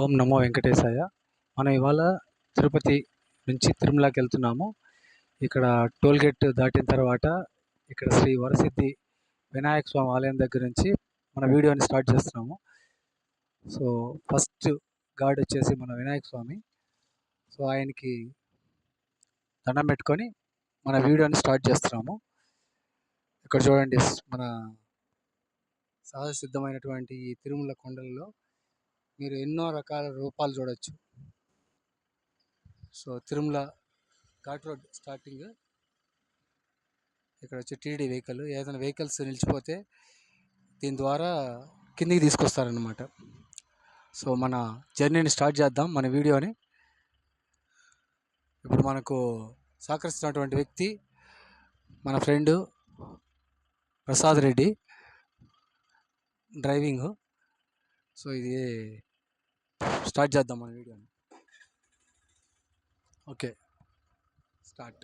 ఓం నమో వెంకటేశాయ. మనం ఇవాళ తిరుపతి నుంచి తిరుమలకి వెళ్తున్నాము. ఇక్కడ టోల్ గేట్ దాటిన తర్వాత ఇక్కడ శ్రీ వరసిద్ధి వినాయక స్వామి ఆలయం దగ్గర నుంచి మన వీడియోని స్టార్ట్ చేస్తున్నాము. సో ఫస్ట్ గాడ్ వచ్చేసి మన వినాయక స్వామి. సో ఆయనకి దండం పెట్టుకొని మన వీడియోని స్టార్ట్ చేస్తున్నాము. ఇక్కడ చూడండి, మన సహజ సిద్ధమైనటువంటి ఈ తిరుమల కొండలలో మీరు ఎన్నో రకాల రూపాలు చూడొచ్చు. So Tirumala ghat road starting ఇక్కడ వచ్చి టీడీ వెహికల్, ఏదైనా వెహికల్స్ నిలిచిపోతే దీని ద్వారా కిందికి తీసుకొస్తారనమాట. సో మన జర్నీని స్టార్ట్ చేద్దాం, మన వీడియోని. ఇప్పుడు మనకు సహకరిస్తున్నటువంటి వ్యక్తి మన friend Prasad Reddy driving. So ఇది స్టార్ట్ చేద్దాం మన వీడియోని. Okay, start.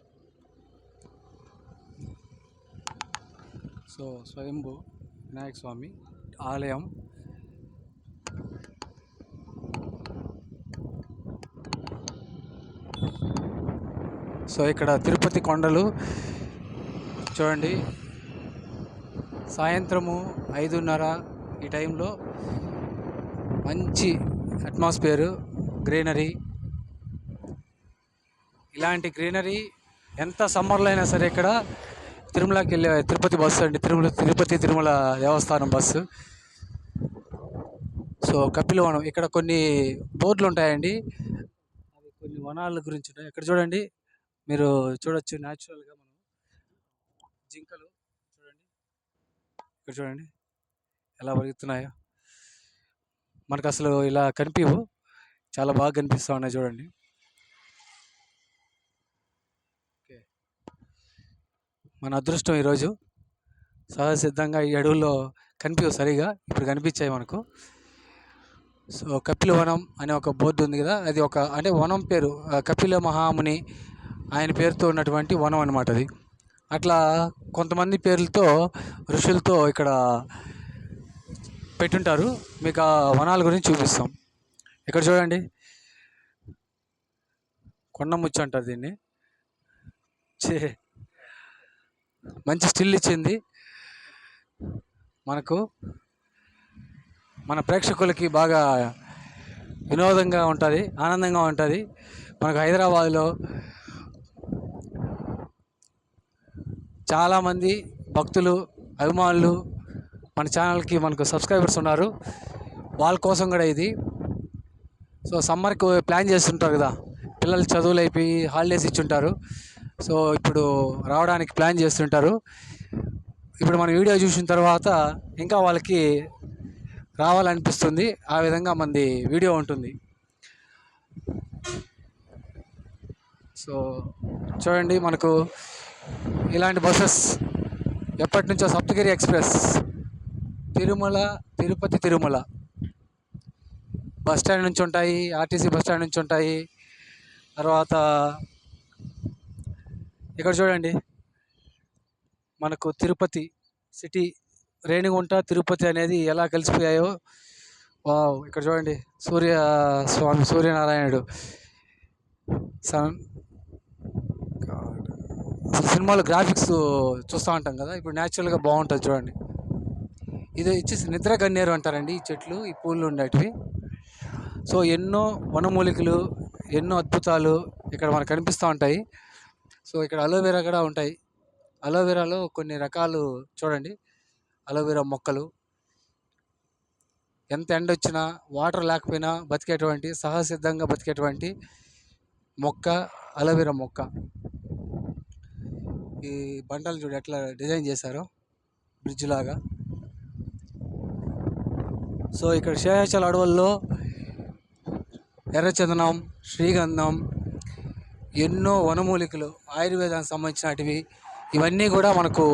సో స్వయంభూ వినాయక స్వామి ఆలయం. సో ఇక్కడ తిరుపతి కొండలు చూడండి. సాయంత్రము 5:30 ఈ టైంలో మంచి అట్మాస్ఫియరు, గ్రీనరీ. ఇలాంటి గ్రీనరీ ఎంత సమ్మర్లో అయినా సరే ఇక్కడ తిరుమలకి వెళ్ళే తిరుపతి బస్సు అండి, తిరుపతి తిరుమల దేవస్థానం బస్సు. సో కపిలవనం, ఇక్కడ కొన్ని బోర్డులు ఉంటాయండి, అవి కొన్ని వనాల గురించి ఉంటాయి. ఇక్కడ చూడండి, మీరు చూడొచ్చు న్యాచురల్గా మనం జింకలు చూడండి, ఇక్కడ చూడండి ఎలా పెరుగుతున్నాయో. మనకు అసలు ఇలా కనిపించవు, చాలా బాగా కనిపిస్తూ ఉన్నాయి చూడండి. ఓకే, మన అదృష్టం ఈరోజు సహజ సిద్ధంగా ఈ అడవుల్లో కనిపించవు సరిగా, ఇప్పుడు కనిపించాయి మనకు. సో కపిలవనం అనే ఒక బోర్డు ఉంది కదా, అది ఒక అంటే వనం పేరు, కపిల మహాముని ఆయన పేరుతో ఉన్నటువంటి వనం అనమాట అది. అట్లా కొంతమంది పేర్లతో ఋషులతో ఇక్కడ పెట్టుంటారు. మీకు ఆ వనాల గురించి చూపిస్తాం. ఇక్కడ చూడండి, కొండముచ్చు అంటారు దీన్ని. మంచి స్టిల్ ఇచ్చింది మనకు, మన ప్రేక్షకులకి బాగా వినోదంగా ఉంటుంది, ఆనందంగా ఉంటుంది. మనకు హైదరాబాద్లో చాలామంది భక్తులు, అభిమానులు మన ఛానల్కి మనకు సబ్స్క్రైబర్స్ ఉన్నారు, వాళ్ళ కోసం కూడా ఇది. సో సమ్మర్కి ప్లాన్ చేస్తుంటారు కదా, పిల్లలు చదువులు అయిపోయి హాలిడేస్ ఇచ్చుంటారు. సో ఇప్పుడు రావడానికి ప్లాన్ చేస్తుంటారు. ఇప్పుడు మన వీడియో చూసిన తర్వాత ఇంకా వాళ్ళకి రావాలనిపిస్తుంది, ఆ విధంగా మనది వీడియో ఉంటుంది. సో చూడండి, మనకు ఇలాంటి బస్సెస్ ఎప్పటి నుంచో Saptagiri express Tirumala bus stand నుంచి ఉంటాయి, ఆర్టీసీ బస్ స్టాండ్ నుంచి ఉంటాయి. తర్వాత ఇక్కడ చూడండి, మనకు తిరుపతి సిటీ, రేణిగుంట తిరుపతి అనేది ఎలా కలిసిపోయాయో. వావ్, ఇక్కడ చూడండి, సూర్యనారాయణుడు సినిమాలో గ్రాఫిక్స్ చూస్తూ ఉంటాం కదా, ఇప్పుడు న్యాచురల్గా బాగుంటుంది చూడండి. ఇది వచ్చేసి నిద్ర గన్నేరు అంటారండి ఈ చెట్లు, ఈ పూలు ఉండేటివి. సో ఎన్నో వనమూలికలు, ఎన్నో అద్భుతాలు ఇక్కడ మనకు కనిపిస్తూ ఉంటాయి. సో ఇక్కడ అలోవెరా కూడా ఉంటాయి. అలోవెరాలో కొన్ని రకాలు చూడండి, అలోవెరా మొక్కలు. ఎంత ఎండ వచ్చినా, వాటర్ లేకపోయినా బతికేటువంటి, సహజసిద్ధంగా బతికేటువంటి మొక్క అలోవెరా మొక్క. ఈ బండలు చూడు ఎట్లా డిజైన్ చేశారో, బ్రిడ్జ్ లాగా. సో ఇక్కడ శేషాచల అడవుల్లో ఎర్రచందనం, శ్రీగంధం, ఎన్నో వనమూలికలు, ఆయుర్వేదానికి సంబంధించినటివి, ఇవన్నీ కూడా మనకు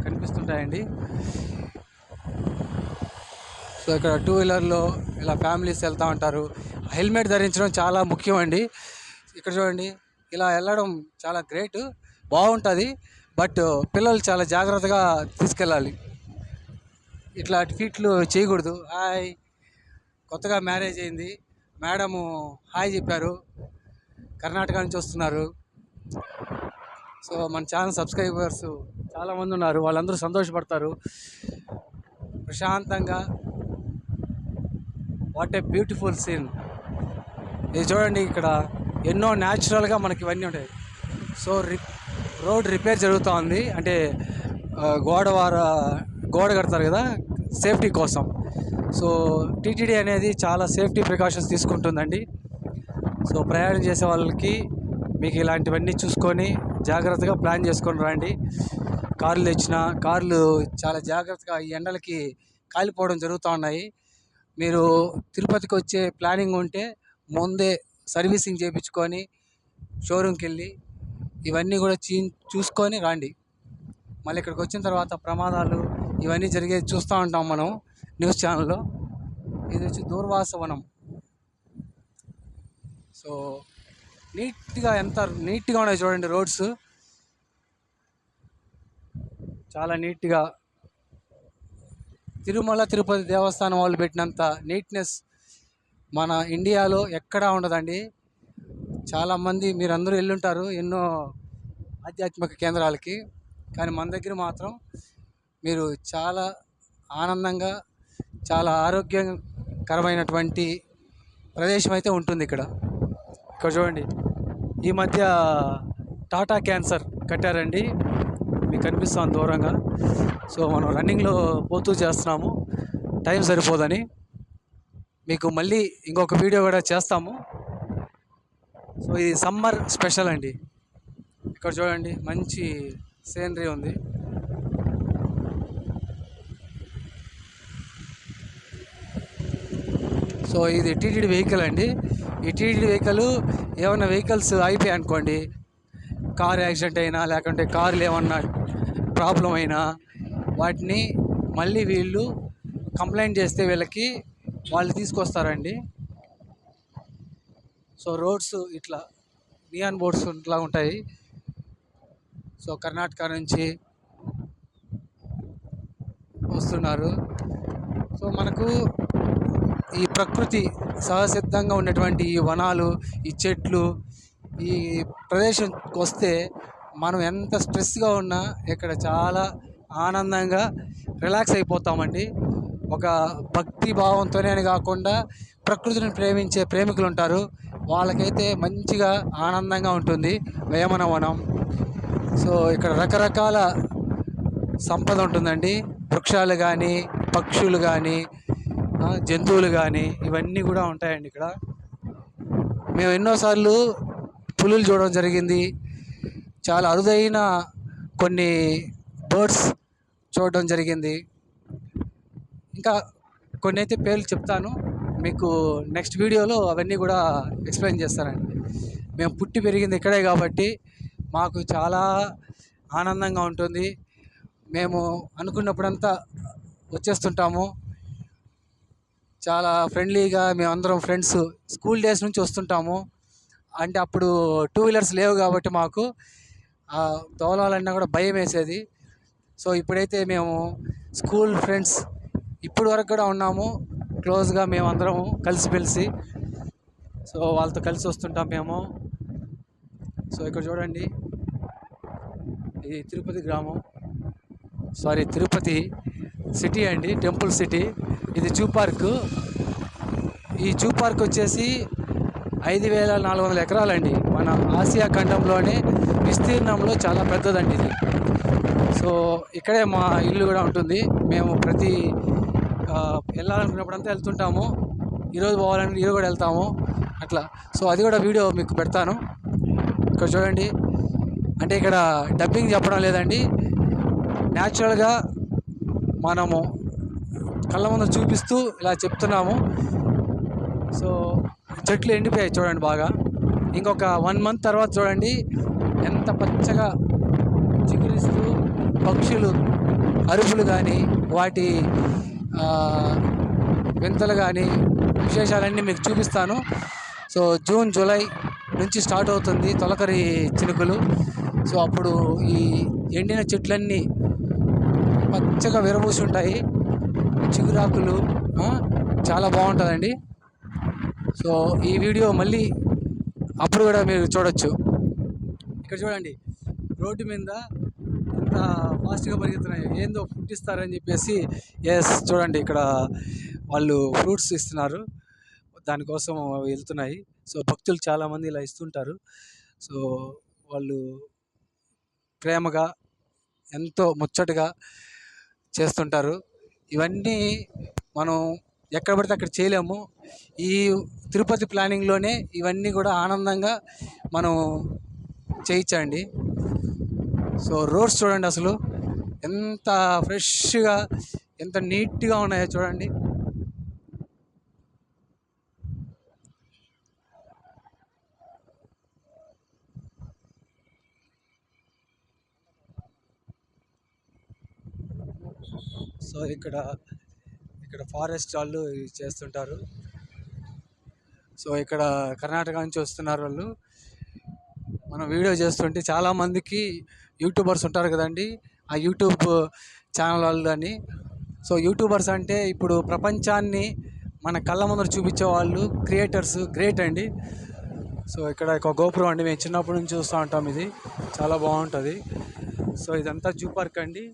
కనిపిస్తుంటాయండి. సో ఇక్కడ 2 వీలర్లో ఇలా ఫ్యామిలీస్ వెళ్తూ ఉంటారు. హెల్మెట్ ధరించడం చాలా ముఖ్యం అండి. ఇక్కడ చూడండి, ఇలా వెళ్ళడం చాలా గ్రేట్, బాగుంటుంది. బట్ పిల్లలు చాలా జాగ్రత్తగా తీసుకెళ్ళాలి, ఇట్లాంటి ఫీట్లు చేయకూడదు. హాయ్, కొత్తగా మ్యారేజ్ అయింది, మేడము హాయ్ చెప్పారు, కర్ణాటక నుంచి వస్తున్నారు. సో మన ఛానల్ సబ్స్క్రైబర్స్ చాలామంది ఉన్నారు, వాళ్ళందరూ సంతోషపడతారు. ప్రశాంతంగా వాట్ ఏ బ్యూటిఫుల్ సీన్. ఇది చూడండి, ఇక్కడ ఎన్నో న్యాచురల్గా మనకి ఇవన్నీ ఉంటాయి. సో రోడ్ రిపేర్ జరుగుతూ ఉంది, అంటే గోడ కడతారు కదా సేఫ్టీ కోసం. సో టీటీడీ అనేది చాలా సేఫ్టీ ప్రికాషన్స్ తీసుకుంటుందండి. సో ప్రయాణం చేసే వాళ్ళకి మీకు ఇలాంటివన్నీ చూసుకొని జాగ్రత్తగా ప్లాన్ చేసుకొని రండి. కార్లు చాలా జాగ్రత్తగా ఈ ఎండలకి కాలిపోవడం జరుగుతూ ఉన్నాయి. మీరు తిరుపతికి వచ్చే ప్లానింగ్ ఉంటే ముందే సర్వీసింగ్ చేయించుకొని షోరూమ్కి వెళ్ళి ఇవన్నీ కూడా చూసుకొని రండి. మళ్ళీ ఇక్కడికి వచ్చిన తర్వాత ప్రమాదాలు ఇవన్నీ జరిగేది చూస్తూ ఉంటాం మనం న్యూస్ ఛానల్లో. ఇది వచ్చి దూర్వాస వనం. సో ఎంత నీట్గా ఉన్నాయి చూడండి, రోడ్స్ చాలా నీట్గా. తిరుపతి దేవస్థానం వాళ్ళు పెట్టినంత నీట్నెస్ మన ఇండియాలో ఎక్కడా ఉండదండి. చాలామంది మీరందరూ వెళ్ళుంటారు ఎన్నో ఆధ్యాత్మిక కేంద్రాలకి, కానీ మన దగ్గర మాత్రం మీరు చాలా ఆనందంగా, చాలా ఆరోగ్యకరమైనటువంటి ప్రదేశం అయితే ఉంటుంది ఇక్కడ చూడండి. ఈ మధ్య టాటా క్యాన్సర్ కట్టారండి, మీకు కనిపిస్తాను దూరంగా. సో మనం రన్నింగ్లో పోతూ చేస్తున్నాము, టైం సరిపోదని. మీకు మళ్ళీ ఇంకొక వీడియో కూడా చేస్తాము. సో ఇది సమ్మర్ స్పెషల్ అండి. ఇక్కడ చూడండి మంచి సీనరీ ఉంది. సో ఇది టీటీడీ వెహికల్ అండి. ఈ టీటీడీ వెహికల్ ఏమన్నా వెహికల్స్ అయిపోయాయి అనుకోండి, కారు యాక్సిడెంట్ అయినా లేకుంటే కార్లు ఏమన్నా ప్రాబ్లం అయినా వాటిని మళ్ళీ వీళ్ళు కంప్లైంట్ చేస్తే వాళ్ళు తీసుకొస్తారండి. సో రోడ్స్ ఇట్లా నియాన్ బోర్డ్స్ ఇట్లా ఉంటాయి. సో కర్ణాటక నుంచి వస్తున్నారు. సో మనకు ఈ ప్రకృతి సహసిద్ధంగా ఉన్నటువంటి ఈ వనాలు, ఈ చెట్లు, ఈ ప్రదేశంకి వస్తే మనం ఎంత స్ట్రెస్గా ఉన్నా ఇక్కడ చాలా ఆనందంగా రిలాక్స్ అయిపోతామండి. ఒక భక్తి భావంతోనే అని కాకుండా ప్రకృతిని ప్రేమించే ప్రేమికులు ఉంటారు, వాళ్ళకైతే మంచిగా ఆనందంగా ఉంటుంది వేమన వనం. సో ఇక్కడ రకరకాల సంపద ఉంటుందండి, వృక్షాలు కానీ, పక్షులు కానీ, జంతువులు కానీ, ఇవన్నీ కూడా ఉంటాయండి ఇక్కడ. మేము ఎన్నోసార్లు పులులు చూడడం జరిగింది, చాలా అరుదైన కొన్ని బర్డ్స్ చూడడం జరిగింది. ఇంకా కొన్ని అయితే పేర్లు చెప్తాను మీకు నెక్స్ట్ వీడియోలో, అవన్నీ కూడా ఎక్స్ప్లెయిన్ చేస్తానండి. మేము పుట్టి పెరిగింది ఇక్కడే కాబట్టి మాకు చాలా ఆనందంగా ఉంటుంది. మేము అనుకున్నప్పుడంతా వచ్చేస్తుంటాము. చాలా ఫ్రెండ్లీగా మేమందరం ఫ్రెండ్స్ స్కూల్ డేస్ నుంచి వస్తుంటాము. అంటే అప్పుడు 2 వీలర్స్ లేవు కాబట్టి మాకు తోలాలన్నా కూడా భయం వేసేది. సో ఇప్పుడైతే మేము స్కూల్ ఫ్రెండ్స్ ఇప్పుడు వరకు కూడా ఉన్నాము క్లోజ్గా, మేమందరం కలిసి. సో వాళ్ళతో కలిసి వస్తుంటాం మేము. సో ఇక్కడ చూడండి, ఇది తిరుపతి సిటీ అండి, టెంపుల్ సిటీ. ఇది జూ పార్క్. ఈ జూ పార్క్ వచ్చేసి 5,400 ఎకరాలండి. మన ఆసియా ఖండంలోనే విస్తీర్ణంలో చాలా పెద్దదండి ఇది. సో ఇక్కడే మా ఇల్లు కూడా ఉంటుంది. మేము ప్రతి వెళ్ళాలనుకున్నప్పుడంతా వెళ్తుంటాము. ఈరోజు పోవాలంటే ఈరోజు కూడా వెళ్తాము అట్లా. సో అది కూడా వీడియో మీకు పెడతాను. ఇక్కడ చూడండి, అంటే ఇక్కడ డబ్బింగ్ చెప్పడం లేదండి, న్యాచురల్గా మనము కళ్ళ ముందు చూపిస్తూ ఇలా చెప్తున్నాము. సో చెట్లు ఎండిపోయాయి చూడండి బాగా. ఇంకొక 1 మంత్ తర్వాత చూడండి ఎంత పచ్చగా చిగురిస్తూ, పక్షులు అరుపులు కానీ, వాటి వింతలు కానీ, విశేషాలన్నీ మీకు చూపిస్తాను. సో జూన్ జూలై నుంచి స్టార్ట్ అవుతుంది తొలకరి చినుకులు. సో అప్పుడు ఈ ఎండిన చెట్లన్నీ పచ్చగా విరబూసి ఉంటాయి, చిగురాకులు చాలా బాగుంటుందండి. సో ఈ వీడియో మళ్ళీ అప్పుడు కూడా మీరు చూడొచ్చు. ఇక్కడ చూడండి, రోడ్డు మీద ఎంత ఫాస్ట్గా పరిగెత్తున్నాయి, ఏందో ఫుడ్ ఇస్తారని చెప్పేసి. ఎస్, చూడండి ఇక్కడ వాళ్ళు ఫ్రూట్స్ ఇస్తున్నారు, దానికోసం వెళ్తున్నాయి. సో భక్తులు చాలామంది ఇలా ఇస్తుంటారు. సో వాళ్ళు ప్రేమగా ఎంతో ముచ్చటగా చేస్తుంటారు. ఇవన్నీ మనం ఎక్కడ పడితే అక్కడ చేయలేము. ఈ తిరుపతి ప్లానింగ్లోనే ఇవన్నీ కూడా ఆనందంగా మనం చేయించండి. సో రోడ్స్ చూడండి, అసలు ఎంత ఫ్రెష్గా, ఎంత నీట్గా ఉన్నాయో చూడండి. సో ఇక్కడ ఫారెస్ట్ వాళ్ళు చేస్తుంటారు. సో ఇక్కడ కర్ణాటక నుంచి వస్తున్నారు వాళ్ళు. మనం వీడియో చేస్తుంటే చాలామందికి యూట్యూబర్స్ ఉంటారు కదండి, ఆ యూట్యూబ్ ఛానల్ వాళ్ళు అని. సో యూట్యూబర్స్ అంటే ఇప్పుడు ప్రపంచాన్ని మన కళ్ళ ముందర చూపించే వాళ్ళు క్రియేటర్స్, గ్రేట్ అండి. సో ఇక్కడ ఒక గోపురం అండి, మేము చిన్నప్పటి నుంచి చూస్తూ ఉంటాం, ఇది చాలా బాగుంటుంది. సో ఇదంతా జూ పార్క్ అండి.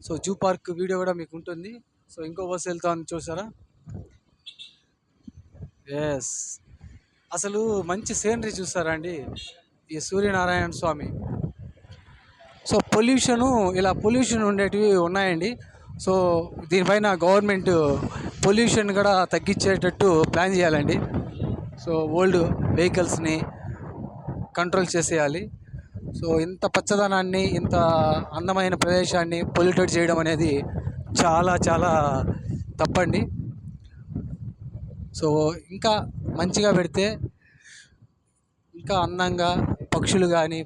సో జూ పార్క్ వీడియో కూడా మీకు ఉంటుంది. సో ఇంకో బస్సు వెళ్తా ఉంది, చూసారా? ఎస్, అసలు మంచి సీనరీ చూస్తారా అండి ఈ సూర్యనారాయణ స్వామి. సో పొల్యూషన్ ఉండేటివి ఉన్నాయండి. సో దీనిపైన గవర్నమెంట్ పొల్యూషన్ కూడా తగ్గించేటట్టు ప్లాన్ చేయాలండి. సో ఓల్డ్ వెహికల్స్ని కంట్రోల్ చేసేయాలి. సో ఇంత పచ్చదనాన్ని, ఇంత అందమైన ప్రదేశాన్ని పొల్యూటెడ్ చేయడం అనేది చాలా చాలా తప్పండి. సో ఇంకా మంచిగా పెడితే ఇంకా అందంగా పక్షులు కానీ,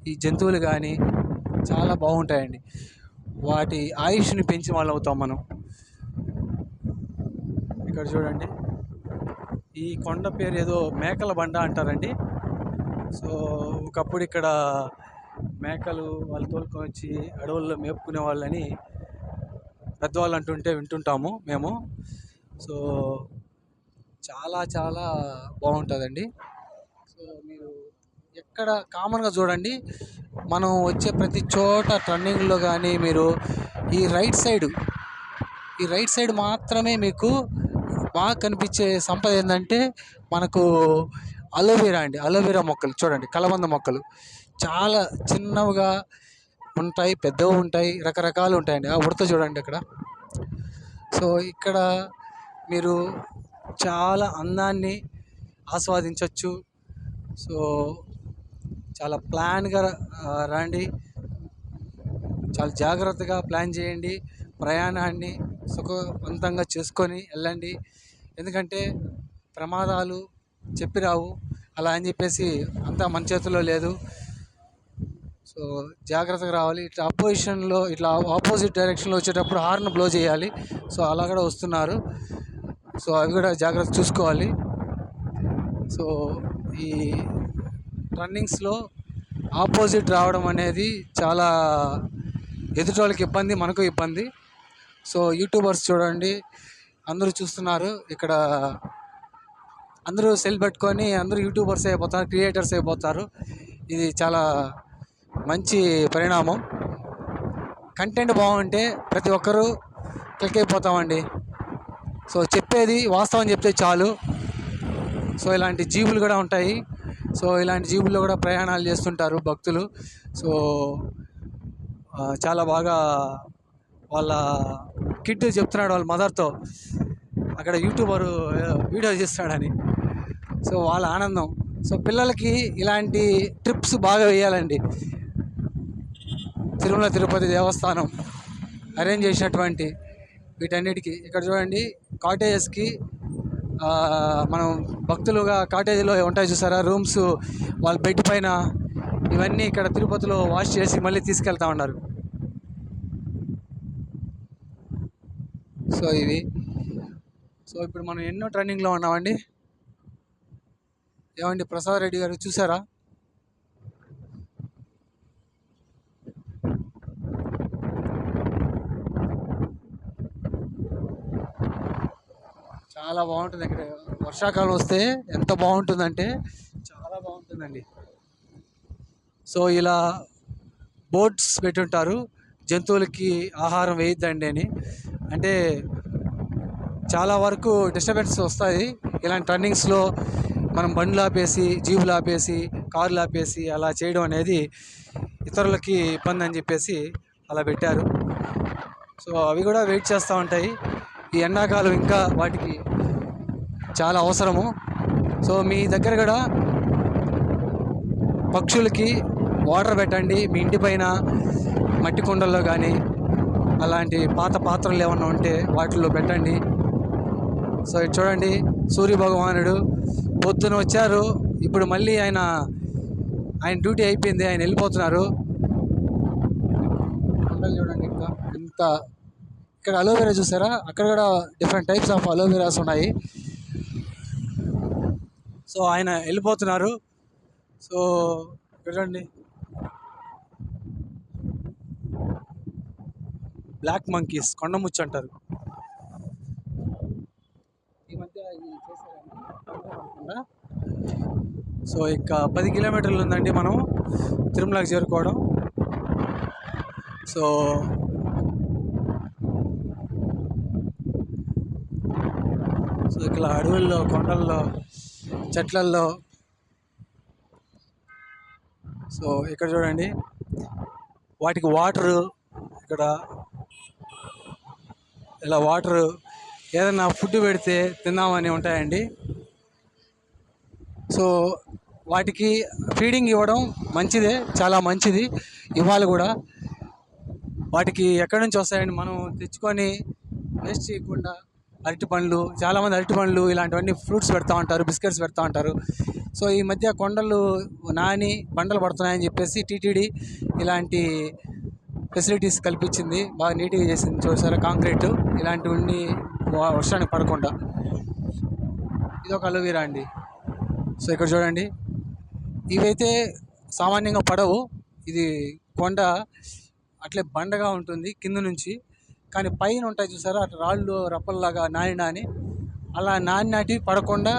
ఈ జంతువులు కానీ చాలా బాగుంటాయండి. వాటి ఆయుష్ని పెంచిన వాళ్ళు అవుతాం మనం. ఇక్కడ చూడండి, ఈ కొండ పేరు ఏదో మేకల బండ అంటారండి. సో ఒకప్పుడు ఇక్కడ మేకలు వాళ్ళు తోలుకొని వచ్చి అడవుల్లో మేపుకునే వాళ్ళని పెద్దవాళ్ళు అంటుంటే వింటుంటాము మేము. సో చాలా చాలా బాగుంటుందండి. సో మీరు ఎక్కడ కామన్గా చూడండి, మనం వచ్చే ప్రతి చోట టర్నింగ్లో కానీ మీరు ఈ రైట్ సైడ్ మాత్రమే మీకు బాగా కనిపించే సంపద ఏంటంటే మనకు అలోవెరా మొక్కలు చూడండి, కలబంద మొక్కలు చాలా చిన్నవిగా ఉంటాయి, పెద్దవి ఉంటాయి, రకరకాలు ఉంటాయండి. ఆ ఉడత చూడండి అక్కడ. సో ఇక్కడ మీరు చాలా అందాన్ని ఆస్వాదించవచ్చు. సో చాలా ప్లాన్గా రండి, చాలా జాగ్రత్తగా ప్లాన్ చేయండి, ప్రయాణాన్ని సుఖవంతంగా చేసుకొని వెళ్ళండి. ఎందుకంటే ప్రమాదాలు చెప్పిరావు, అలా అని చెప్పేసి అంతా మన చేతుల్లో లేదు. సో జాగ్రత్తగా రావాలి. ఇట్లా ఆపోజిట్ డైరెక్షన్లో వచ్చేటప్పుడు హార్న్ బ్లో చేయాలి. సో అలా కూడా వస్తున్నారు, సో అవి కూడా జాగ్రత్త చూసుకోవాలి. సో ఈ రన్నింగ్స్లో ఆపోజిట్ రావడం అనేది చాలా ఎదుటి వాళ్ళకి ఇబ్బంది, మనకు ఇబ్బంది. సో యూట్యూబర్స్ చూడండి, అందరూ చూస్తున్నారు. ఇక్కడ అందరూ సెల్ పెట్టుకొని అందరూ యూట్యూబర్స్ అయిపోతారు, క్రియేటర్స్ అయిపోతారు. ఇది చాలా మంచి పరిణామం. కంటెంట్ బాగుంటే ప్రతి ఒక్కరూ క్లిక్ అయిపోతామండి. సో చెప్పేది వాస్తవం చెప్తే చాలు. సో ఇలాంటి జీబులు కూడా ఉంటాయి. సో ఇలాంటి జీబుల్లో కూడా ప్రయాణాలు చేస్తుంటారు భక్తులు. సో చాలా బాగా వాళ్ళ కిడ్ చెప్తున్నాడు వాళ్ళ మదర్తో, అక్కడ యూట్యూబరు వీడియో చేస్తాడని. సో వాళ్ళ ఆనందం. సో పిల్లలకి ఇలాంటి ట్రిప్స్ బాగా వేయాలండి. తిరుమల తిరుపతి దేవస్థానం అరేంజ్ చేసినటువంటి వీటన్నిటికీ ఇక్కడ చూడండి, కాటేజెస్కి మనం భక్తులుగా కాటేజీలో ఉంటాయి చూసారా రూమ్స్, వాళ్ళ బెడ్ పైన ఇవన్నీ ఇక్కడ తిరుపతిలో వాష్ చేసి మళ్ళీ తీసుకెళ్తా ఉన్నారు. సో ఇవి. సో ఇప్పుడు మనం ఎన్నో ట్రెండింగ్లో ఉన్నామండి. ఏమండి ప్రసాద్ రెడ్డి గారు చూసారా? చాలా బాగుంటుంది ఇక్కడ. వర్షాకాలం వస్తే ఎంత బాగుంటుందంటే చాలా బాగుంటుందండి. సో ఇలా బోర్డ్స్ పెట్టుంటారు, జంతువులకి ఆహారం వేయద్దండి అని. అంటే చాలా వరకు డిస్టర్బెన్స్ వస్తాయి ఇలాంటి టర్నింగ్స్లో. మనం బండ్లు ఆపేసి, జీబులు ఆపేసి, కార్లు ఆపేసి అలా చేయడం అనేది ఇతరులకి ఇబ్బంది అని చెప్పేసి అలా పెట్టారు. సో అవి కూడా వెయిట్ చేస్తూ ఉంటాయి. ఈ ఎండాకాలం ఇంకా వాటికి చాలా అవసరము. సో మీ దగ్గర కూడా పక్షులకి వాటర్ పెట్టండి. మీ ఇంటి పైన మట్టి కుండల్లో కానీ అలాంటి పాత పాత్రలు ఏమన్నా ఉంటే వాటిల్లో పెట్టండి. సో ఇది చూడండి, సూర్య భగవానుడు పొద్దున వచ్చారు, ఇప్పుడు మళ్ళీ ఆయన డ్యూటీ అయిపోయింది, ఆయన వెళ్ళిపోతున్నారు. కొండలు చూడండి ఇంకా ఇంత. ఇక్కడ అలోవెరా చూసారా, అక్కడ కూడా డిఫరెంట్ టైప్స్ ఆఫ్ అలోవెరాస్ ఉన్నాయి. సో ఆయన వెళ్ళిపోతున్నారు. సో చూడండి, బ్లాక్ మంకీస్, కొండముచ్చు అంటారు. ఈ మధ్య ఇది చేశారనుకుంటా. సో ఇక 10 కిలోమీటర్లు ఉందండి మనం తిరుమలకి చేరుకోవడం. సో ఇక్కడ అడవుల్లో, కొండల్లో, చెట్లల్లో. సో ఇక్కడ చూడండి, వాటికి వాటరు, ఇక్కడ ఇలా వాటరు ఏదైనా ఫుడ్ పెడితే తిందామని ఉంటాయండి. సో వాటికి ఫీడింగ్ ఇవ్వడం మంచిదే, చాలా మంచిది, ఇవ్వాలి కూడా. వాటికి ఎక్కడి నుంచి వస్తాయండి, మనం తెచ్చుకొని వేస్ట్ చేయకుండా అరటి పండ్లు, చాలామంది అరటి పండ్లు ఇలాంటివన్నీ ఫ్రూట్స్ పెడతా ఉంటారు, బిస్కెట్స్ పెడతా ఉంటారు. సో ఈ మధ్య కొండలు నాని బండలు పడుతున్నాయని చెప్పేసి టీటీడీ ఇలాంటి ఫెసిలిటీస్ కల్పించింది, బాగా నీట్గా చేసింది. చూసారా, కాంక్రీటు ఇలాంటివన్నీ వర్షానికి పడకుండా. ఇది ఒక అలోవెరా అండి. సో ఇక్కడ చూడండి, ఇవైతే సామాన్యంగా పడవు, ఇది కొండ అట్లే బండగా ఉంటుంది కింద నుంచి, కానీ పైన ఉంటాయి చూసారా, అట్లా రాళ్ళు రప్పల్లాగా నాని అలా నాటి పడకుండా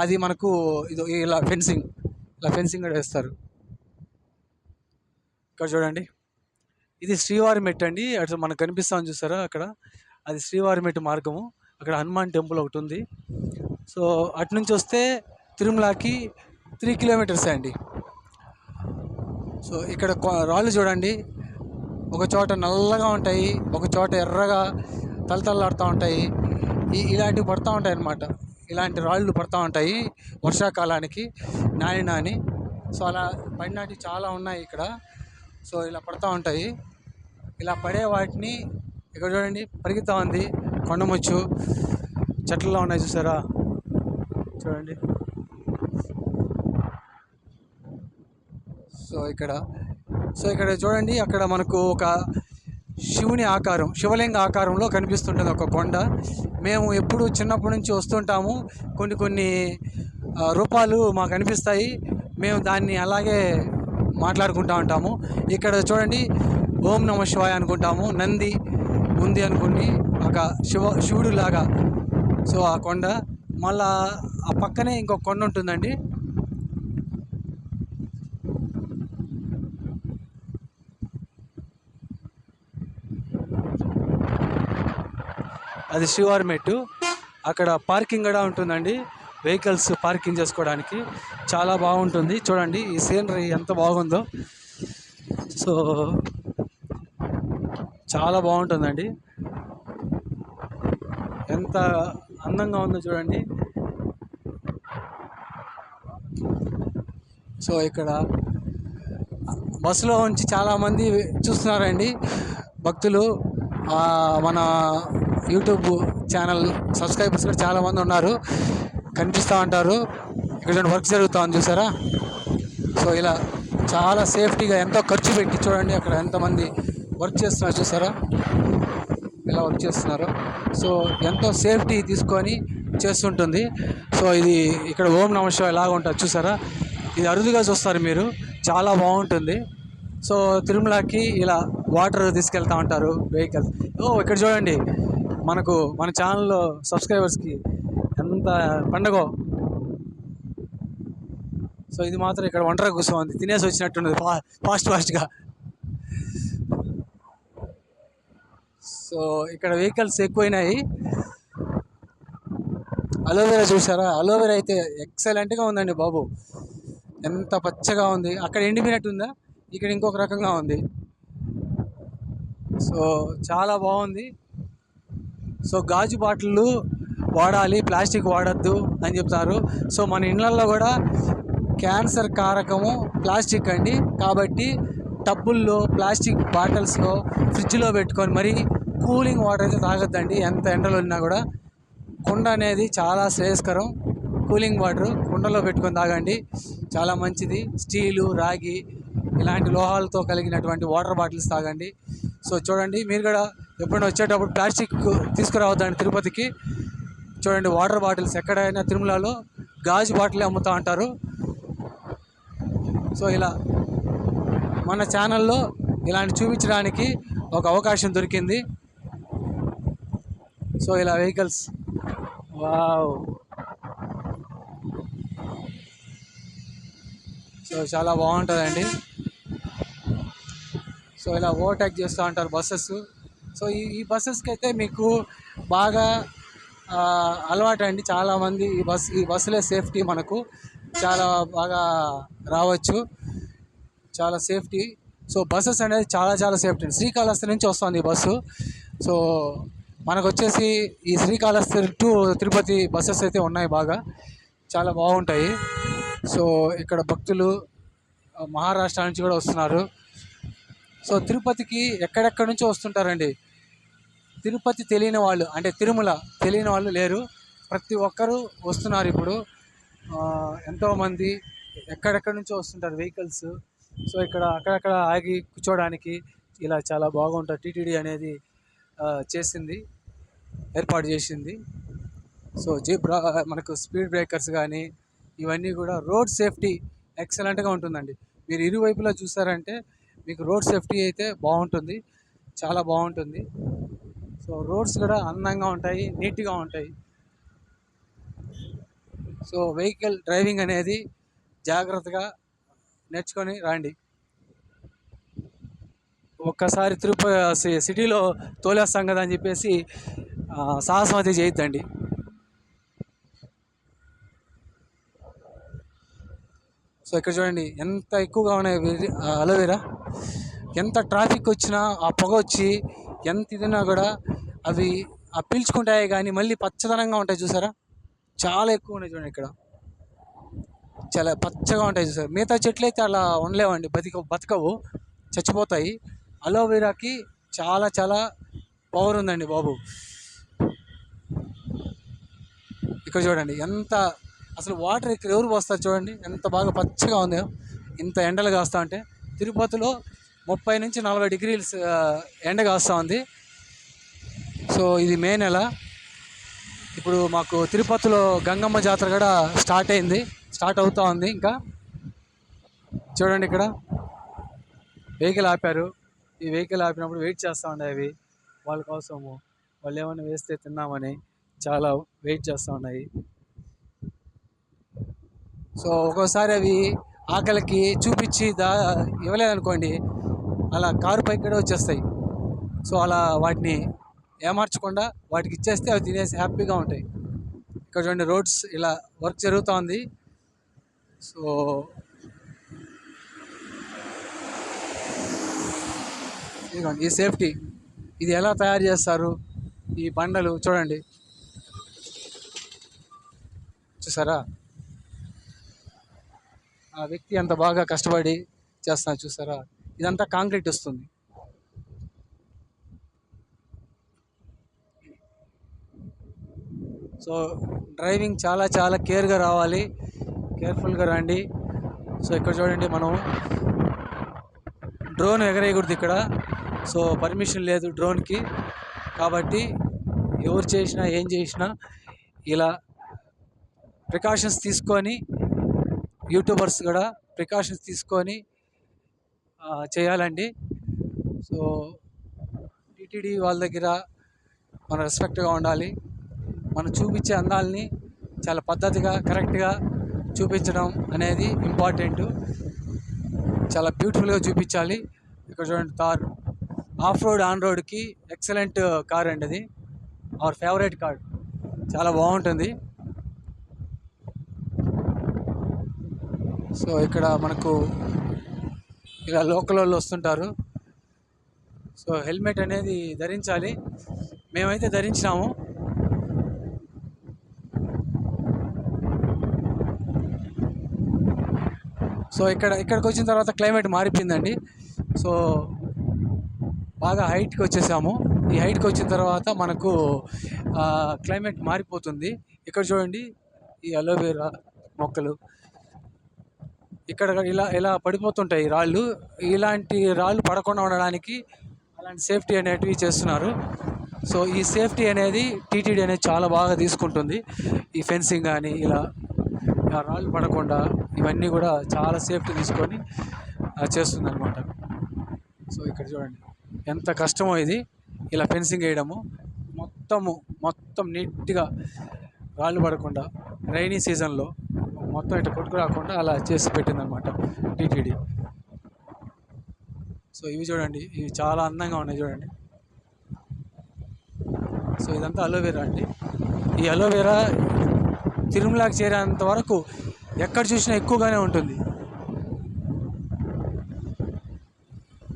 అది మనకు ఇది ఇలా ఫెన్సింగ్ కూడా వేస్తారు. ఇక్కడ చూడండి, ఇది శ్రీవారి మెట్టు అండి. అట్లా మనకు కనిపిస్తామని చూసారా అక్కడ, అది శ్రీవారి మెట్టు మార్గము. అక్కడ హనుమాన్ టెంపుల్ ఒకటి ఉంది. సో అటు నుంచి వస్తే తిరుమలకి 3 కిలోమీటర్స్ అండి. సో ఇక్కడ రాళ్ళు చూడండి, ఒక చోట నల్లగా ఉంటాయి, ఒక చోట ఎర్రగా తలతల్లాడుతూ ఉంటాయి. ఇలాంటివి పడుతూ ఉంటాయి అన్నమాట. ఇలాంటి రాళ్ళు పడుతూ ఉంటాయి వర్షాకాలానికి నాని. సో అలా పడినవి చాలా ఉన్నాయి ఇక్కడ. సో ఇలా పడుతూ ఉంటాయి. ఇలా పడే వాటిని ఇక్కడ చూడండి, పరిగెత్తా ఉంది కొండముచ్చు, చెట్లలో ఉన్నాయి చూసారా, చూడండి. సో ఇక్కడ చూడండి, అక్కడ మనకు ఒక శివలింగ ఆకారంలో కనిపిస్తుంటుంది ఒక కొండ. మేము ఎప్పుడు చిన్నప్పటి నుంచి వస్తుంటాము, కొన్ని రూపాలు మాకు అనిపిస్తాయి, మేము దాన్ని అలాగే మాట్లాడుకుంటూ ఉంటాము. ఇక్కడ చూడండి, ఓం నమ శివాయ అనుకుంటాము, నంది ఉంది అనుకుని ఒక శివుడు లాగా. సో ఆ కొండ, మళ్ళా ఆ పక్కనే ఇంకొక కొండ ఉంటుందండి. అది శ్రీవారి మెట్టు. అక్కడ పార్కింగ్ కూడా ఉంటుందండి, వెహికల్స్ పార్కింగ్ చేసుకోవడానికి చాలా బాగుంటుంది. చూడండి ఈ సీనరీ ఎంత బాగుందో. సో చాలా బాగుంటుందండి, ఎంత అందంగా ఉందో చూడండి. సో ఇక్కడ బస్సులో నుంచి చాలామంది చూస్తున్నారండి భక్తులు. మన యూట్యూబ్ ఛానల్ సబ్స్క్రైబర్స్ కూడా చాలామంది ఉన్నారు, కనిపిస్తూ ఉంటారు. ఇక్కడ వర్క్ జరుగుతూ ఉంది చూసారా. సో ఇలా చాలా సేఫ్టీగా, ఎంతో ఖర్చు పెట్టి చూడండి అక్కడ ఎంతమంది వర్క్ చేస్తున్నారు చూసారా, ఇలా వర్క్ చేస్తున్నారు. సో ఎంతో సేఫ్టీ తీసుకొని చేస్తుంటుంది. సో ఇది ఇక్కడ ఓం నమ శివాయ లాగా ఉంటుంది చూసారా, ఇది అరుదుగా చూస్తారు మీరు, చాలా బాగుంటుంది. సో తిరుమలకి ఇలా వాటర్ తీసుకెళ్తూ ఉంటారు వెహికల్స్. ఇక్కడ చూడండి, మన ఛానల్లో సబ్స్క్రైబర్స్కి ఎంత పండగో. సో ఇది మాత్రం ఇక్కడ ఒంటరిగా కూర్చోంది, తినేసి వచ్చినట్టున్నది ఫాస్ట్గా. సో ఇక్కడ వెహికల్స్ ఎక్కువైనాయి. అలోవెరా చూసారా, అలోవెరా అయితే ఎక్సలెంట్గా ఉందండి బాబు, ఎంత పచ్చగా ఉంది. అక్కడ ఎండిపోయినట్టు ఉందా, ఇక్కడ ఇంకొక రకంగా ఉంది. సో చాలా బాగుంది. సో గాజు బాటిళ్ళు వాడాలి, ప్లాస్టిక్ వాడద్దు అని చెప్తారు. సో మన ఇళ్ళల్లో కూడా క్యాన్సర్ కారకము ప్లాస్టిక్ అండి, కాబట్టి టబ్బుల్లో ప్లాస్టిక్ బాటిల్స్లో ఫ్రిడ్జ్లో పెట్టుకొని మరి కూలింగ్ వాటర్ అయితే తాగొద్దండి, ఎంత ఎండలు ఉన్నా కూడా. కుండ అనేది చాలా శ్రేయస్కరం, కూలింగ్ వాటర్ కుండలో పెట్టుకొని తాగండి, చాలా మంచిది. స్టీలు, రాగి ఇలాంటి లోహాలతో కలిగినటువంటి వాటర్ బాటిల్స్ తాగండి. సో చూడండి, మీరు కూడా ఎప్పుడైనా వచ్చేటప్పుడు ప్లాస్టిక్ తీసుకురావద్దండి తిరుపతికి. చూడండి, వాటర్ బాటిల్స్ ఎక్కడైనా తిరుమలలో గాజు బాటిల్ అమ్ముతూ ఉంటారు. సో ఇలా మన ఛానల్లో ఇలాంటి చూపించడానికి ఒక అవకాశం దొరికింది. సో ఇలా వెహికల్స్, వావ్, సో చాలా బాగుంటుందండి. సో ఇలా ఓవర్టేక్ చేస్తూ ఉంటారు బస్సెస్. సో ఈ బస్సెస్కి అయితే మీకు బాగా అలవాటు అండి, చాలామంది ఈ బస్సులే సేఫ్టీ, మనకు చాలా బాగా రావచ్చు, చాలా సేఫ్టీ. సో బస్సెస్ అనేది చాలా సేఫ్టీ. శ్రీకాళహస్తి నుంచి వస్తుంది ఈ బస్సు. సో మనకు వచ్చేసి ఈ శ్రీకాళహస్తి టు తిరుపతి బస్సెస్ అయితే ఉన్నాయి, బాగా చాలా బాగుంటాయి. సో ఇక్కడ భక్తులు మహారాష్ట్ర నుంచి కూడా వస్తున్నారు. సో తిరుపతికి ఎక్కడెక్కడి నుంచో వస్తుంటారండి. తిరుపతి తెలియని వాళ్ళు, అంటే తిరుమల తెలియని వాళ్ళు లేరు, ప్రతి ఒక్కరూ వస్తున్నారు ఇప్పుడు. ఎంతోమంది ఎక్కడెక్కడి నుంచో వస్తుంటారు వెహికల్స్. సో ఇక్కడ అక్కడక్కడ ఆగి కూర్చోడానికి ఇలా చాలా బాగుంటుంది. టీటీడీ అనేది ఏర్పాటు చేసింది. సో మనకు స్పీడ్ బ్రేకర్స్ కానీ ఇవన్నీ కూడా రోడ్ సేఫ్టీ ఎక్సలెంట్గా ఉంటుందండి. మీరు ఇరువైపులా చూసారంటే మీకు రోడ్ సేఫ్టీ అయితే బాగుంటుంది, చాలా బాగుంటుంది. సో రోడ్స్ కూడా అందంగా ఉంటాయి, నీట్గా ఉంటాయి. సో వెహికల్ డ్రైవింగ్ అనేది జాగ్రత్తగా నేర్చుకొని రండి. ఒక్కసారి తిరుపతి సిటీలో తోలేస్తాం కదా అని చెప్పేసి సాహసం అయితే చేయొద్దండి. సో ఇక్కడ చూడండి ఎంత ఎక్కువగా ఉన్నాయి అలోవెరా. ఎంత ట్రాఫిక్ వచ్చినా ఆ పొగ వచ్చి ఎంత ఇదినా కూడా అవి పీల్చుకుంటాయి, కానీ మళ్ళీ పచ్చదనంగా ఉంటాయి చూసారా, చాలా ఎక్కువ ఉన్నాయి చూడండి ఇక్కడ, చాలా పచ్చగా ఉంటాయి చూసారు. మిగతా చెట్లు అయితే అలా ఉండలేవండి, బతకవు, చచ్చిపోతాయి. అలోవెరాకి చాలా పవర్ ఉందండి బాబు. ఇక్కడ చూడండి ఎంత అసలు వాటర్ ఇక్కడ ఎవరు పోస్తారు చూడండి, ఎంత బాగా పచ్చగా ఉందో. ఇంత ఎండలు కాస్తా ఉంటే తిరుపతిలో 30 నుంచి 40 డిగ్రీలు ఎండ కాస్తూ ఉంది. సో ఇది మే నెల. ఇప్పుడు మాకు తిరుపతిలో గంగమ్మ జాతర కూడా స్టార్ట్ అవుతూ ఉంది. ఇంకా చూడండి, ఇక్కడ వెహికల్ ఆపారు. ఈ వెహికల్ ఆపినప్పుడు వెయిట్ చేస్తూ ఉన్నాయి అవి వాళ్ళ కోసము, వాళ్ళు ఏమైనా వేస్తే తిన్నామని చాలా వెయిట్ చేస్తూ ఉన్నాయి. సో ఒక్కోసారి అవి ఆకలికి చూపించి ఇవ్వలేదనుకోండి, అలా కారు పైకి కూడా వచ్చేస్తాయి. సో అలా వాటిని ఏమార్చకుండా వాటికి ఇచ్చేస్తే అవి తినేసి హ్యాపీగా ఉంటాయి. ఇక్కడ చూడండి, రోడ్స్ ఇలా వర్క్ జరుగుతూ ఉంది. సో ఇదిగోండి ఈ సేఫ్టీ, ఇది ఎలా తయారు చేస్తారు, ఈ బండలు చూడండి, చూసారా ఆ వ్యక్తి అంత బాగా కష్టపడి చేస్తున్నారు చూసారా, ఇదంతా కాంక్రీట్ వస్తుంది. సో డ్రైవింగ్ చాలా కేర్గా రావాలి, కేర్ఫుల్గా రండి. సో ఇక్కడ చూడండి, మనం డ్రోన్ ఎగరేయకూడదు ఇక్కడ. సో పర్మిషన్ లేదు డ్రోన్కి, కాబట్టి ఎవరు చేసినా ఏం చేసినా ఇలా ప్రికాషన్స్ తీసుకొని, యూట్యూబర్స్ కూడా ప్రికాషన్స్ తీసుకొని చేయాలండి. సో టీటీడీ వాళ్ళ దగ్గర మనం రెస్పెక్ట్గా ఉండాలి. మనం చూపించే అందాలని చాలా పద్ధతిగా కరెక్ట్గా చూపించడం అనేది ఇంపార్టెంట్. చాలా బ్యూటిఫుల్గా చూపించాలి. ఇక్కడ చూడండి థార్ ఆఫ్ రోడ్ ఆన్ రోడ్కి ఎక్సలెంట్ కార్ అండి. అది అవర్ ఫేవరెట్ కార్, చాలా బాగుంటుంది. సో ఇక్కడ మనకు ఇలా లోకల్ వాళ్ళు వస్తుంటారు. సో హెల్మెట్ అనేది ధరించాలి. మేమైతే ధరించినాము. సో ఇక్కడికి వచ్చిన తర్వాత క్లైమేట్ మారిపోయిందండి. సో బాగా హైట్కి వచ్చేసాము. ఈ హైట్కి వచ్చిన తర్వాత మనకు క్లైమేట్ మారిపోతుంది. ఇక్కడ చూడండి ఈ అలోవెరా మొక్కలు ఇక్కడ ఇలా పడిపోతుంటాయి రాళ్ళు. ఇలాంటి రాళ్ళు పడకుండా ఉండడానికి అలాంటి సేఫ్టీ అనేటివి చేస్తున్నారు. సో ఈ సేఫ్టీ అనేది టీటీడీ అనేది చాలా బాగా తీసుకుంటుంది. ఈ ఫెన్సింగ్ కానీ ఇలా రాళ్ళు పడకుండా ఇవన్నీ కూడా చాలా సేఫ్టీ తీసుకొని చేస్తుంది అనమాట. సో ఇక్కడ చూడండి ఎంత కష్టమో ఇది, ఇలా ఫెన్సింగ్ వేయడము. మొత్తం నీట్గా రాళ్ళు పడకుండా రైనీ సీజన్లో మొత్తం ఇట్లా కొట్టుకు రాకుండా అలా చేసి పెట్టిందనమాట టీటీడీ. సో ఇవి చూడండి, ఇవి చాలా అందంగా ఉన్నాయి చూడండి. సో ఇదంతా అలోవెరా అండి. ఈ అలోవెరా తిరుమలకి చేరేంత వరకు ఎక్కడ చూసినా ఎక్కువగానే ఉంటుంది.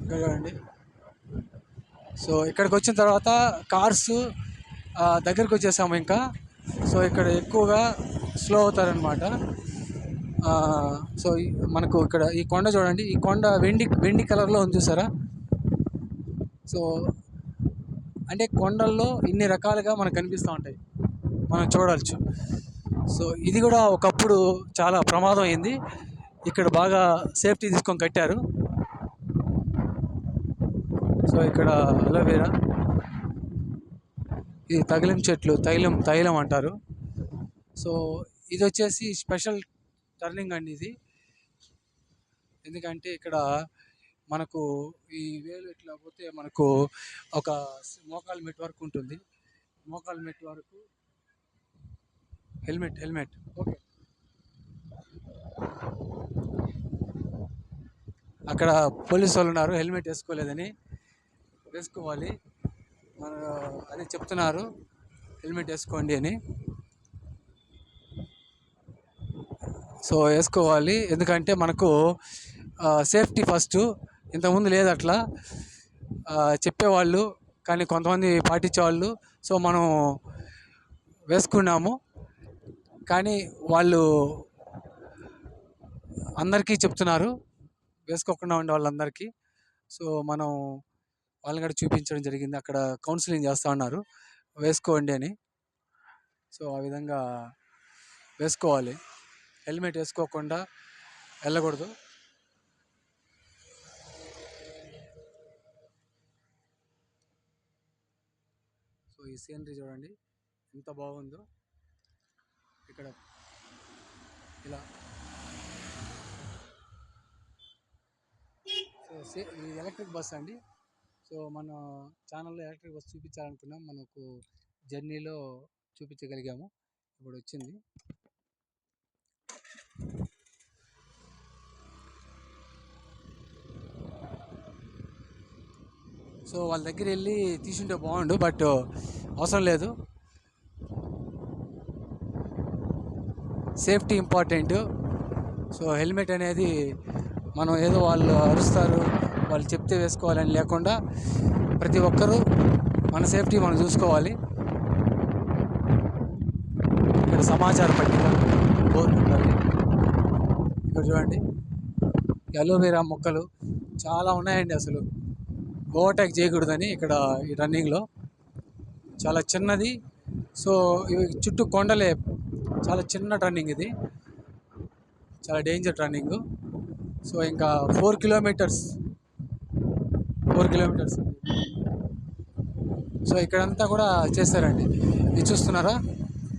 ఇక్కడ చూడండి. సో ఇక్కడికి వచ్చిన తర్వాత కార్స్ దగ్గరికి వచ్చేసాము ఇంకా. సో ఇక్కడ ఎక్కువగా స్లో అవుతారనమాట. సో మనకు ఇక్కడ ఈ కొండ చూడండి, ఈ కొండ వెండి కలర్లో ఉంది చూసారా. సో అంటే కొండల్లో ఇన్ని రకాలుగా మనకు కనిపిస్తూ ఉంటాయి, మనం చూడవచ్చు. సో ఇది కూడా ఒకప్పుడు చాలా ప్రమాదం అయింది. ఇక్కడ బాగా సేఫ్టీ తీసుకొని కట్టారు. సో ఇక్కడ అలోవెరా, ఇది తగిలిం చెట్లు, తైలం అంటారు. సో ఇది వచ్చేసి స్పెషల్ టర్నింగ్ అండి ఇది. ఎందుకంటే ఇక్కడ మనకు ఈ వేలు ఇట్లా పోతే మనకు ఒక మోకాలు మెట్ వరకు ఉంటుంది. మోకాలు మెట్ వరకు హెల్మెట్ ఓకే. అక్కడ పోలీసు వాళ్ళు ఉన్నారు, హెల్మెట్ వేసుకోలేదని. వేసుకోవాలి, మన అదే చెప్తున్నారు హెల్మెట్ వేసుకోండి అని. సో వేసుకోవాలి, ఎందుకంటే మనకు సేఫ్టీ ఫస్ట్. ఇంతకుముందు లేదు అట్లా చెప్పేవాళ్ళు, కానీ కొంతమంది పాటించేవాళ్ళు. సో మనం వేసుకున్నాము, కానీ వాళ్ళు అందరికీ చెప్తున్నారు వేసుకోకుండా ఉండే వాళ్ళందరికీ. సో మనం వాళ్ళని కూడా చూపించడం జరిగింది. అక్కడ కౌన్సిలింగ్ చేస్తూ ఉన్నారు వేసుకోండి అని. సో ఆ విధంగా వేసుకోవాలి, హెల్మెట్ వేసుకోకుండా వెళ్ళకూడదు. సో ఈ సీనరీ చూడండి ఎంత బాగుందో. ఇక్కడ ఇలా సో ఇది ఎలక్ట్రిక్ బస్ అండి. సో మన ఛానల్లో ఎలక్ట్రిక్ బస్ చూపించాలనుకున్నాం, మనకు జర్నీలో చూపించగలిగాము. ఇప్పుడు వచ్చింది. సో వాళ్ళ దగ్గర వెళ్ళి తీసుంటే బాగుండు, బట్ అవసరం లేదు. Safety important. సో హెల్మెట్ అనేది మనం ఏదో వాళ్ళు అరుస్తారు వాళ్ళు చెప్తే వేసుకోవాలని లేకుండా ప్రతి ఒక్కరూ మన సేఫ్టీ మనం చూసుకోవాలి. ఇక్కడ సమాచార పట్టిక బోర్డు ఉండాలి. ఇక్కడ చూడండి అలోవెరా మొక్కలు చాలా ఉన్నాయండి. అసలు ఓవర్టేక్ చేయకూడదని ఇక్కడ ఈ రన్నింగ్లో చాలా చిన్నది. సో ఇవి చుట్టూ కొండలే, చాలా చిన్న టర్నింగ్ ఇది, చాలా డేంజర్ టర్నింగ్. సో ఇంకా 4 కిలోమీటర్స్. సో ఇక్కడంతా కూడా చేశారండి. ఇది చూస్తున్నారా,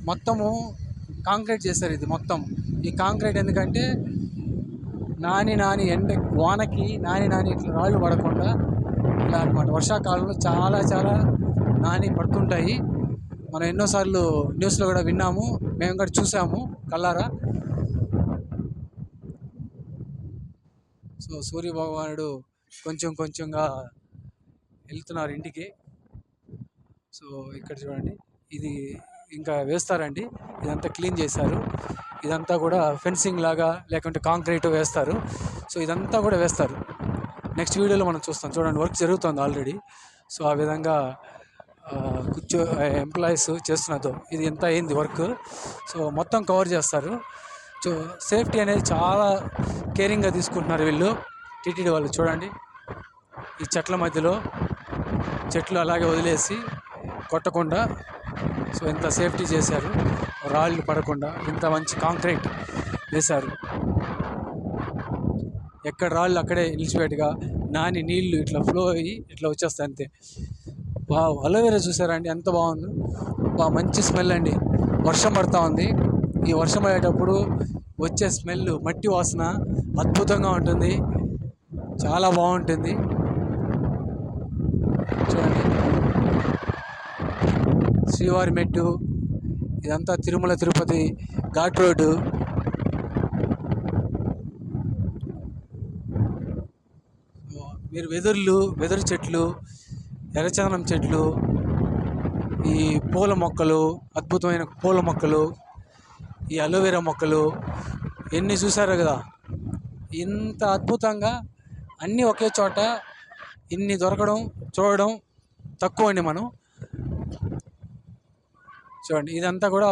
మొత్తము కాంక్రీట్ చేశారు. ఇది మొత్తం ఈ కాంక్రీట్ ఎందుకంటే నాని ఎండ వానకి నాని ఇట్లా రాళ్ళు పడకుండా ఇలా అనమాట. వర్షాకాలంలో చాలా నాని పడుతుంటాయి. మనం ఎన్నోసార్లు న్యూస్లో కూడా విన్నాము, మేము కూడా చూసాము కల్లారా. సో సూర్య భగవానుడు కొంచెం కొంచెంగా వెళ్తున్నారు ఇంటికి. సో ఇక్కడ చూడండి, ఇది ఇంకా వేస్తారండి, ఇదంతా క్లీన్ చేశారు. ఇదంతా కూడా ఫెన్సింగ్ లాగా లేకుంటే కాంక్రీట్ వేస్తారు. సో ఇదంతా కూడా వేస్తారు. నెక్స్ట్ వీడియోలో మనం చూస్తాం. చూడండి, వర్క్ జరుగుతుంది ఆల్రెడీ. సో ఆ విధంగా ఎంప్లాయీస్ చేస్తున్నారు. ఇది ఎంత అయింది వర్క్. సో మొత్తం కవర్ చేస్తారు. సో సేఫ్టీ అనేది చాలా కేరింగ్గా తీసుకుంటున్నారు వీళ్ళు, టీటీడీ వాళ్ళు. చూడండి, ఈ చెట్ల మధ్యలో చెట్లు అలాగే వదిలేసి కొట్టకుండా, సో ఎంత సేఫ్టీ చేశారు. రాళ్ళు పడకుండా ఇంత మంచి కాంక్రీట్ వేశారు. ఎక్కడ రాళ్ళు అక్కడే నిలిచిపెట్టుగా నాని నీళ్లు ఇట్లా ఫ్లో అయ్యి ఇట్లా వచ్చేస్తాయి అంతే. అలోవెరా చూసారా అండి, ఎంత బాగుంది. మంచి స్మెల్ అండి. వర్షం పడుతూ ఉంది. ఈ వర్షం పడేటప్పుడు వచ్చే స్మెల్, మట్టి వాసన అద్భుతంగా ఉంటుంది, చాలా బాగుంటుంది. చూడండి, శ్రీవారి మెట్టు, ఇదంతా తిరుమల తిరుపతి ఘాట్ రోడ్డు. మీరు వెదురు చెట్లు, ఎర్రచందనం చెట్లు, ఈ పూల మొక్కలు, అద్భుతమైన పూల మొక్కలు, ఈ అలోవెరా మొక్కలు ఎన్ని చూసారు కదా. ఇంత అద్భుతంగా అన్నీ ఒకే చోట ఇన్ని దొరకడం, చూడడం తక్కువ అండి. మనం చూడండి, ఇదంతా కూడా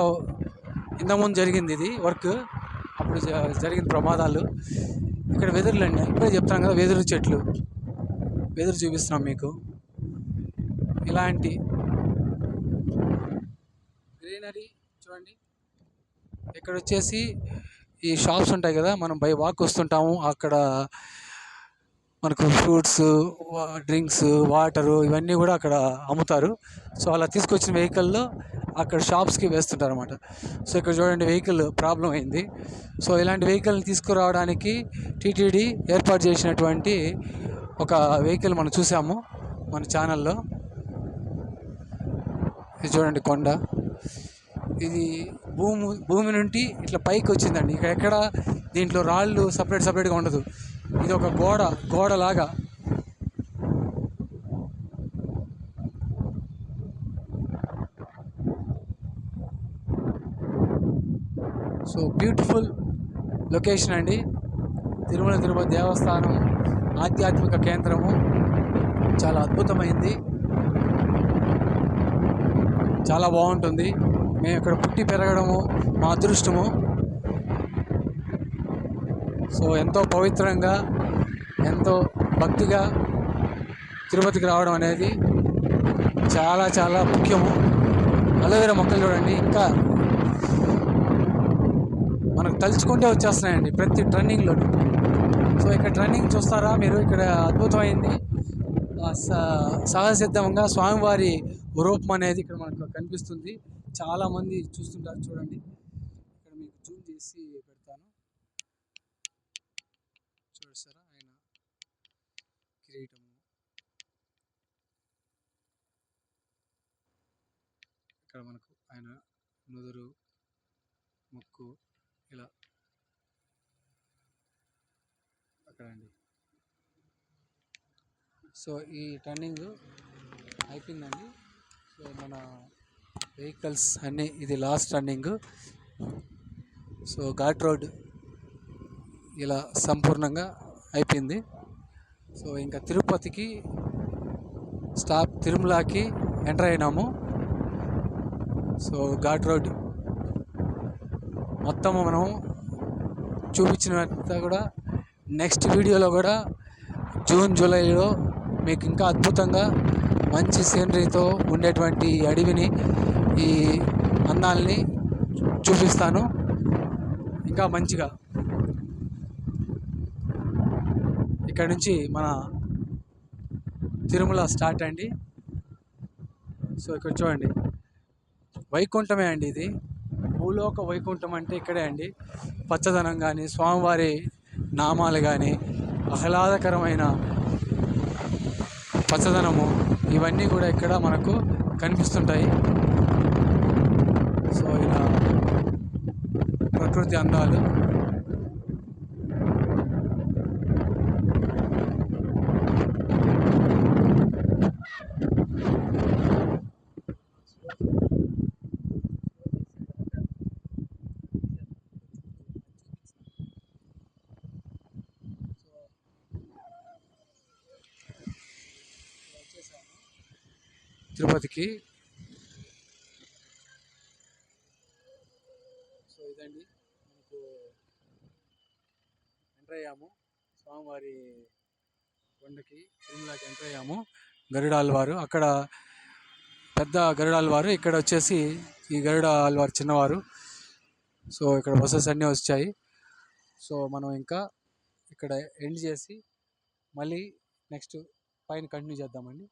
ఇంతకుముందు జరిగింది ఇది వర్క్. అప్పుడు జరిగిన ప్రమాదాలు. ఇక్కడ వెదురులు అండి, ఇప్పుడే చెప్తాను కదా, వెదురు చెట్లు, వెదురు చూపిస్తున్నాం మీకు. ఇలాంటి గ్రీనరీ చూడండి. ఇక్కడ వచ్చేసి ఈ షాప్స్ ఉంటాయి కదా, మనం బై వాక్ వస్తుంటాము, అక్కడ మనకు ఫ్రూట్స్, డ్రింక్స్, వాటరు ఇవన్నీ కూడా అక్కడ అమ్ముతారు. సో అలా తీసుకొచ్చిన వెహికల్లో అక్కడ షాప్స్కి వేస్తుంటారు అనమాట. సో ఇక్కడ చూడండి, వెహికల్ ప్రాబ్లం అయింది. సో ఇలాంటి వెహికల్ని తీసుకురావడానికి టీటీడీ ఏర్పాటు చేసినటువంటి ఒక వెహికల్ మనం చూసాము మన ఛానల్లో. ఇది చూడండి, కొండ. ఇది భూమి నుండి ఇట్లా పైకి వచ్చిందండి. ఎక్కడ దీంట్లో రాళ్ళు సపరేట్గా ఉండదు. ఇది ఒక గోడలాగా. సో బ్యూటిఫుల్ లొకేషన్ అండి. తిరుమల తిరుపతి దేవస్థానం ఆధ్యాత్మిక కేంద్రము చాలా అద్భుతమైంది, చాలా బాగుంటుంది. మేము ఇక్కడ పుట్టి పెరగడము మా అదృష్టము. సో ఎంతో పవిత్రంగా, ఎంతో భక్తిగా తిరుపతికి రావడం అనేది చాలా చాలా ముఖ్యము. అలోవెరా మొక్కలు చూడండి, ఇంకా మనకు తలుచుకుంటే వచ్చేస్తున్నాయండి ప్రతి టర్నింగ్లో. సో ఇక్కడ టర్నింగ్ చూస్తారా మీరు, ఇక్కడ అద్భుతమైంది. సహజసిద్ధంగా స్వామివారి రూపం అనేది ఇక్కడ మనకు కనిపిస్తుంది. చాలామంది చూస్తుంటారు. చూడండి, ఇక్కడ మీకు జూమ్ చేసి పెడతాను. చూస్తారా, ఆయన కిరీటము, ఇక్కడ మనకు ఆయన నుదురు, ముక్కు ఇలా అక్కడ అండి. సో ఈ టర్నింగ్ అయిపోయిందండి. సో మన వెహికల్స్ అన్నీ, ఇది last turning. So ghat road ఇలా సంపూర్ణంగా అయిపోయింది. సో ఇంకా తిరుపతికి స్టాప్, తిరుమలకి ఎంటర్ అయినాము. సో ఘాట్ రోడ్ మొత్తము మనం చూపించినంత కూడా నెక్స్ట్ వీడియోలో కూడా జూన్ జూలైలో మీకు ఇంకా అద్భుతంగా మంచి సీనరీతో ఉండేటువంటి అడవిని, ఈ అందాలని చూపిస్తాను ఇంకా మంచిగా. ఇక్కడ నుంచి మన తిరుమల స్టార్ట్ అండి. సో ఇక్కడ చూడండి, వైకుంఠమే అండి ఇది. భూలోక వైకుంఠం అంటే ఇక్కడే అండి. పచ్చదనం కానీ, స్వామివారి నామాలు కానీ, ఆహ్లాదకరమైన పచ్చదనము, ఇవన్నీ కూడా ఇక్కడ మనకు కనిపిస్తుంటాయి. సో ఇలా ప్రకృతి అందాలు. తిరుపతికి. సో ఇదండి, మనకు ఎంటర్ అయ్యాము స్వామివారి కొండకి, తిరుమలకి ఎంటర్ అయ్యాము. గరుడాళ్వారు అక్కడ పెద్ద గరుడాళ్వారు, ఇక్కడ వచ్చేసి ఈ గరుడాళ్వారు చిన్నవారు. సో ఇక్కడ బస్సెస్ అన్నీ వచ్చాయి. సో మనం ఇంకా ఇక్కడ ఎండ్ చేసి మళ్ళీ నెక్స్ట్ పైన కంటిన్యూ చేద్దామండి.